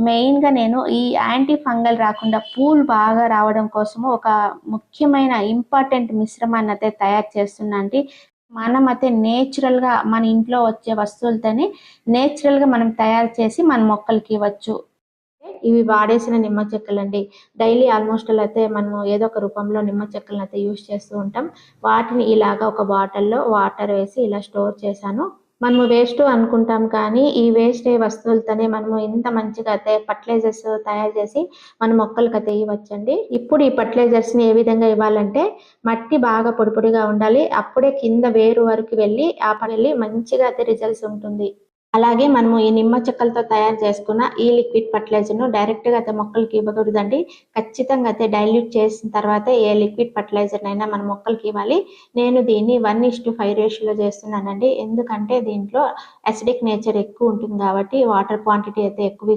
మెయిన్‌గా నేను ఈ యాంటీ ఫంగల్ రాకుండా పూలు బాగా రావడం కోసము ఒక ముఖ్యమైన ఇంపార్టెంట్ మిశ్రమాన్నయితే తయారు చేస్తున్నా అండి. మనమైతే నేచురల్‌గా మన ఇంట్లో వచ్చే వస్తువులతోని నేచురల్‌గా మనం తయారు చేసి మన మొక్కలకి ఇవ్వచ్చు. ఇవి వాడేసిన నిమ్మ చెక్కలండి. డైలీ ఆల్మోస్ట్ ఆల్ అయితే మనము ఏదో ఒక రూపంలో నిమ్మ చెక్కలనైతే యూజ్ చేస్తూ ఉంటాం. వాటిని ఇలాగ ఒక బాటిల్‌లో వాటర్ వేసి ఇలా స్టోర్ చేశాను. మనము వేస్ట్ అనుకుంటాం కానీ, ఈ వేస్ట్ అయ్యే వస్తువులతోనే మనము ఇంత మంచిగా అయితే ఫర్టిలైజర్స్ తయారు చేసి మన మొక్కలకైతే ఇవ్వచ్చండి. ఇప్పుడు ఈ ఫర్టిలైజర్స్‌ని ఏ విధంగా ఇవ్వాలంటే, మట్టి బాగా పొడి పొడిగా ఉండాలి. అప్పుడే కింద వేరు వరకు వెళ్ళి మంచిగా అయితే రిజల్ట్స్ ఉంటుంది. అలాగే మనము ఈ నిమ్మ చెక్కలతో తయారు చేసుకున్న ఈ లిక్విడ్ ఫర్టిలైజర్‌ను డైరెక్ట్‌గా అయితే మొక్కలకి ఇవ్వకూడదండి. ఖచ్చితంగా అయితే డైల్యూట్ చేసిన తర్వాతే ఏ లిక్విడ్ ఫర్టిలైజర్‌నైనా మన మొక్కలకి ఇవ్వాలి. నేను దీన్ని 1:5 రేషియోలో చేస్తున్నానండి. ఎందుకంటే దీంట్లో అసిడిక్ నేచర్ ఎక్కువ ఉంటుంది కాబట్టి వాటర్ క్వాంటిటీ అయితే ఎక్కువ